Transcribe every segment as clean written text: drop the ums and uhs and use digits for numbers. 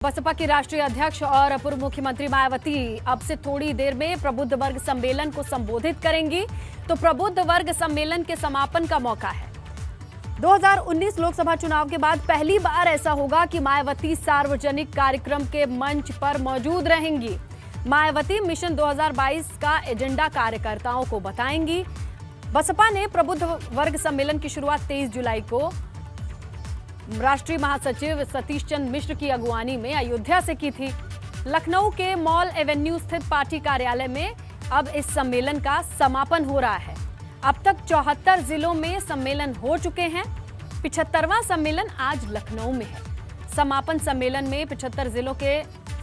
बसपा की राष्ट्रीय अध्यक्ष और पूर्व मुख्यमंत्री मायावती अब से थोड़ी देर में प्रबुद्ध वर्ग सम्मेलन को संबोधित करेंगी। तो प्रबुद्ध वर्ग सम्मेलन के समापन का मौका है। 2019 लोकसभा चुनाव के बाद पहली बार ऐसा होगा कि मायावती सार्वजनिक कार्यक्रम के मंच पर मौजूद रहेंगी। मायावती मिशन 2022 का एजेंडा कार्यकर्ताओं को बताएंगी। बसपा ने प्रबुद्ध वर्ग सम्मेलन की शुरुआत 23 जुलाई को राष्ट्रीय महासचिव सतीश चंद्र मिश्र की अगुवानी में अयोध्या से की थी। लखनऊ के मॉल एवेन्यू स्थित पार्टी कार्यालय में अब इस सम्मेलन का समापन हो रहा है। अब तक 74 जिलों में सम्मेलन हो चुके हैं। 75वां सम्मेलन आज लखनऊ में है। समापन सम्मेलन में 75 जिलों के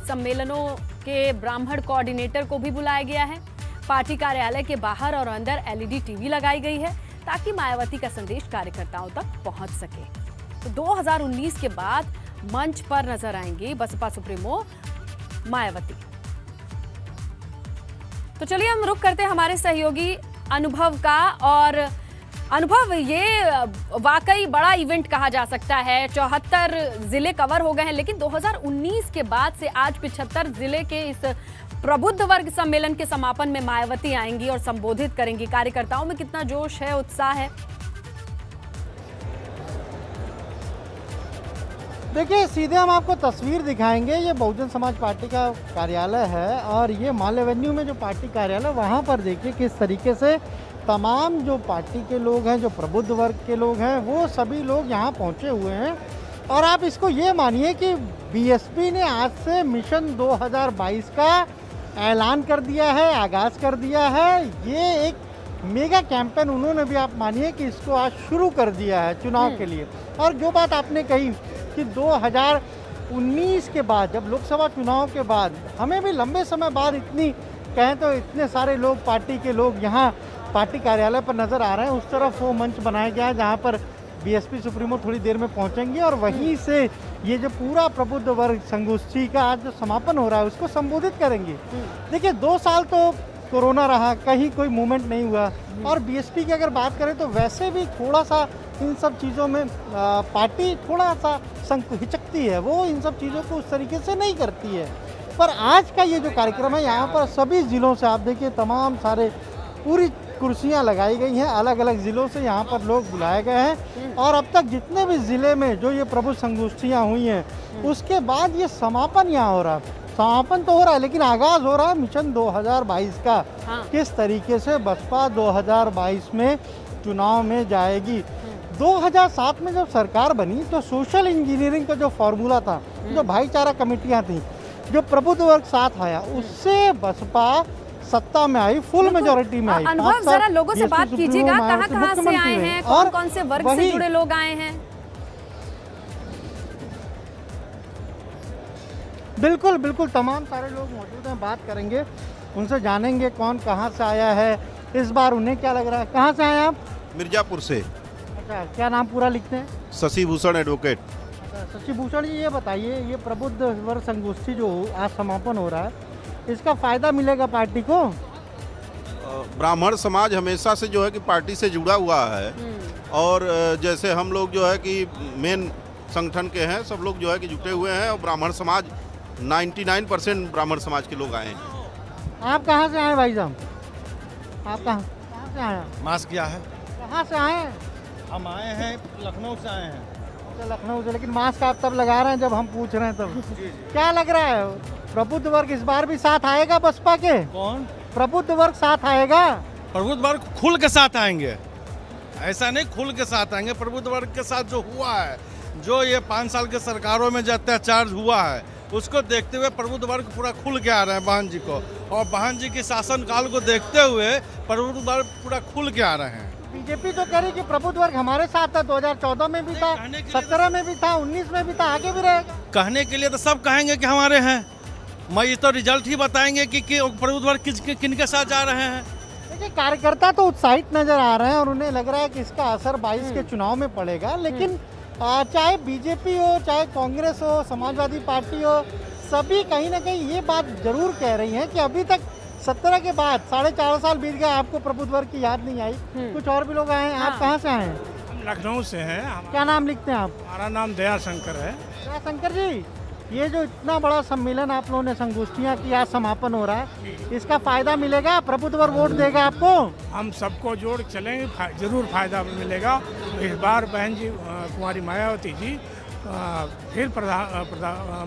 सम्मेलनों के ब्राह्मण कोऑर्डिनेटर को भी बुलाया गया है। पार्टी कार्यालय के बाहर और अंदर एलईडी टीवी लगाई गई है ताकि मायावती का संदेश कार्यकर्ताओं तक पहुंच सके। तो 2019 के बाद मंच पर नजर आएंगी बसपा सुप्रीमो मायावती। तो चलिए हम रुख करते हैं हमारे सहयोगी अनुभव का। और अनुभव, ये वाकई बड़ा इवेंट कहा जा सकता है। 74 जिले कवर हो गए हैं, लेकिन 2019 के बाद से आज 75 जिले के इस प्रबुद्ध वर्ग सम्मेलन के समापन में मायावती आएंगी और संबोधित करेंगी। कार्यकर्ताओं में कितना जोश है, उत्साह है? देखिए, सीधे हम आपको तस्वीर दिखाएंगे। ये बहुजन समाज पार्टी का कार्यालय है और ये मॉल एवेन्यू में जो पार्टी कार्यालय, वहाँ पर देखिए किस तरीके से तमाम जो पार्टी के लोग हैं, जो प्रबुद्ध वर्ग के लोग हैं, वो सभी लोग यहाँ पहुँचे हुए हैं। और आप इसको ये मानिए कि बीएसपी ने आज से मिशन 2022 का ऐलान कर दिया है, आगाज़ कर दिया है। ये एक मेगा कैंपेन उन्होंने भी, आप मानिए कि इसको आज शुरू कर दिया है चुनाव के लिए। और जो बात आपने कही कि 2019 के बाद, जब लोकसभा चुनाव के बाद हमें भी लंबे समय बाद कहें तो इतने सारे लोग, पार्टी के लोग यहाँ पार्टी कार्यालय पर नज़र आ रहे हैं। उस तरफ वो मंच बनाया गया है जहाँ पर बीएसपी सुप्रीमो थोड़ी देर में पहुँचेंगे और वहीं से ये जो पूरा प्रबुद्ध वर्ग संगोष्ठी का आज जो समापन हो रहा है उसको संबोधित करेंगे। देखिए, 2 साल तो कोरोना रहा, कहीं कोई मूवमेंट नहीं हुआ। और बीएसपी की अगर बात करें तो वैसे भी थोड़ा सा इन सब चीज़ों में पार्टी थोड़ा सा हिचकती है, वो इन सब चीज़ों को उस तरीके से नहीं करती है। पर आज का ये जो कार्यक्रम है, यहाँ पर सभी ज़िलों से आप देखिए तमाम सारे पूरी कुर्सियाँ लगाई गई हैं। अलग अलग ज़िलों से यहाँ पर लोग बुलाए गए हैं और अब तक जितने भी ज़िले में जो ये प्रबुद्ध संगोष्ठियाँ हुई हैं, उसके बाद ये समापन यहाँ हो रहा है। समापन तो हो रहा है, लेकिन आगाज़ हो रहा है मिशन 2022 का। किस तरीके से बसपा 2022 में चुनाव में जाएगी। 2007 में जब सरकार बनी तो सोशल इंजीनियरिंग का जो फॉर्मूला था, जो भाईचारा कमेटियां थी, जो प्रबुद्ध वर्ग साथ आया, उससे बसपा सत्ता में आई, फुल मेजोरिटी में आई। अनुभव, जरा लोगों से बात कीजिएगा, कहाँ से आए हैं, कौन से वर्ग से जुड़े लोग आए हैं? बिल्कुल बिल्कुल, तमाम सारे लोग मौजूद हैं, बात करेंगे उनसे, जानेंगे कौन कहाँ से आया है, इस बार उन्हें क्या लग रहा है। कहाँ से आए आप? मिर्जापुर से। अच्छा, क्या नाम पूरा लिखते हैं? शशि भूषण एडवोकेट। अच्छा, शशि भूषण जी, ये बताइए, ये प्रबुद्ध वर्ग संगोष्ठी जो आज समापन हो रहा है, इसका फायदा मिलेगा पार्टी को? ब्राह्मण समाज हमेशा से जो है कि पार्टी से जुड़ा हुआ है और जैसे हम लोग जो है कि मेन संगठन के हैं, सब लोग जो है कि जुटे हुए हैं और ब्राह्मण समाज 99% ब्राह्मण समाज के लोग आए हैं। आप कहाँ से आए भाई साहब? आप कहाँ से आए? मास्क किया है। कहाँ से आए? हम आए हैं लखनऊ से आए हैं। अच्छा, लखनऊ से। लेकिन मास्क आप तब लगा रहे हैं जब हम पूछ रहे हैं तब। क्या लग रहा है, प्रबुद्ध वर्ग इस बार भी साथ आएगा बसपा के? कौन? प्रबुद्ध वर्ग साथ आएगा? प्रबुद्ध वर्ग खुल के साथ आएंगे, ऐसा नहीं खुल के साथ आएंगे। प्रबुद्ध वर्ग के साथ जो हुआ है, जो ये 5 साल के सरकारों में जो अत्याचार हुआ है, उसको देखते हुए प्रबुद्ध वर्ग पूरा खुल के आ रहे हैं बहन जी को, और बहन जी के शासन काल को देखते हुए प्रबुद्ध वर्ग पूरा खुल के आ रहे हैं। बीजेपी तो कह रही कि प्रबुद्ध वर्ग हमारे साथ था, 2014 में भी था, 17 में भी था, 19 में भी था, आगे भी रहेगा। कहने के लिए तो सब कहेंगे कि हमारे हैं, मैं ये तो रिजल्ट ही बताएंगे कि प्रबुद्ध वर्ग किनके साथ जा रहे हैं। देखिए, कार्यकर्ता तो उत्साहित नजर आ रहे हैं और उन्हें लग रहा है कि इसका असर 22 के चुनाव में पड़ेगा। लेकिन चाहे बीजेपी हो, चाहे कांग्रेस हो, समाजवादी पार्टी हो, सभी कहीं ना कहीं ये बात जरूर कह रही हैं कि अभी तक 17 के बाद 4.5 साल बीत गए, आपको प्रबुद्ध वर्ग की याद नहीं आई। कुछ और भी लोग आए हैं। आप कहाँ से आए हैं? लखनऊ से हैं। क्या नाम लिखते हैं आप? हमारा नाम दया शंकर है। दया शंकर जी, ये जो इतना बड़ा सम्मेलन आप लोगों ने संगोष्ठियाँ की आज समापन हो रहा है, इसका फायदा मिलेगा? प्रबुद्ध वर्ग वोट देगा आपको? हम सबको जोड़ चलेंगे, जरूर फायदा मिलेगा। इस बार बहन जी कुंवारी मायावती जी फिर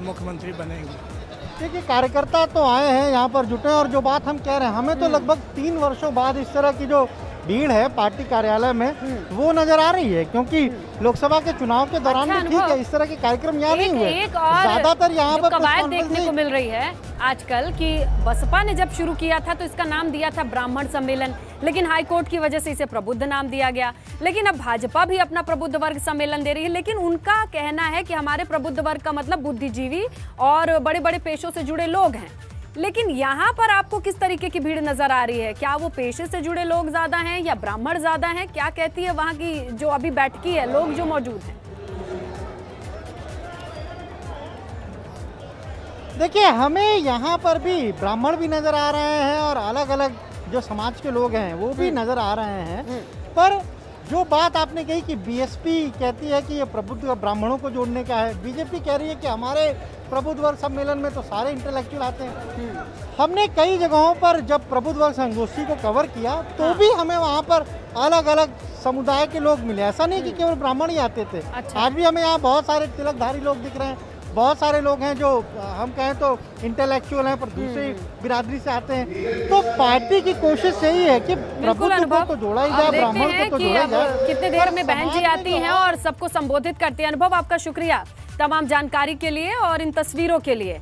मुख्यमंत्री बनेंगे। देखिए, कार्यकर्ता तो आए हैं यहाँ पर जुटे, और जो बात हम कह रहे हैं, हमें तो लगभग 3 वर्षों बाद इस तरह की जो भीड़ है पार्टी कार्यालय में वो नजर आ रही है, क्योंकि लोकसभा के चुनाव के दौरान भी ठीक है, इस तरह के कार्यक्रम यहाँ नहीं हुए। एक और ज्यादातर यहाँ पर कवायद देखने को मिल रही है आजकल कि बसपा ने जब शुरू किया था तो इसका नाम दिया था ब्राह्मण सम्मेलन, लेकिन हाईकोर्ट की वजह से इसे प्रबुद्ध नाम दिया गया। लेकिन अब भाजपा भी अपना प्रबुद्ध वर्ग सम्मेलन दे रही है, लेकिन उनका कहना है कि हमारे प्रबुद्ध वर्ग का मतलब बुद्धिजीवी और बड़े बड़े पेशों से जुड़े लोग हैं। लेकिन यहाँ पर आपको किस तरीके की भीड़ नजर आ रही है? क्या वो पेशे से जुड़े लोग ज्यादा हैं या ब्राह्मण ज्यादा हैं? क्या कहती है वहाँ की जो अभी बैठकी है, लोग जो मौजूद हैं? देखिए, हमें यहाँ पर भी ब्राह्मण भी नजर आ रहे हैं और अलग अलग जो समाज के लोग हैं वो भी नजर आ रहे हैं। पर जो बात आपने कही कि बीएसपी कहती है कि ये प्रबुद्ध ब्राह्मणों को जोड़ने का है, बीजेपी कह रही है कि हमारे प्रबुद्ध वर्ग सम्मेलन में तो सारे इंटेलेक्चुअल आते हैं। हमने कई जगहों पर जब प्रबुद्ध वर्ग संगोष्ठी को कवर किया तो भी हमें वहाँ पर अलग अलग समुदाय के लोग मिले, ऐसा नहीं कि केवल ब्राह्मण ही आते थे। अच्छा। आज भी हमें यहाँ बहुत सारे तिलकधारी लोग दिख रहे हैं, बहुत सारे लोग हैं जो हम कहें तो इंटेलेक्चुअल हैं पर दूसरी बिरादरी से आते हैं। तो पार्टी की कोशिश यही है कि प्रबुद्ध को जोड़ा ही जाए, ब्राह्मण को तो जोड़ा जाए। कितने देर में बहन जी आती हैं और सबको संबोधित करती हैं। अनुभव, आपका शुक्रिया तमाम जानकारी के लिए और इन तस्वीरों के लिए।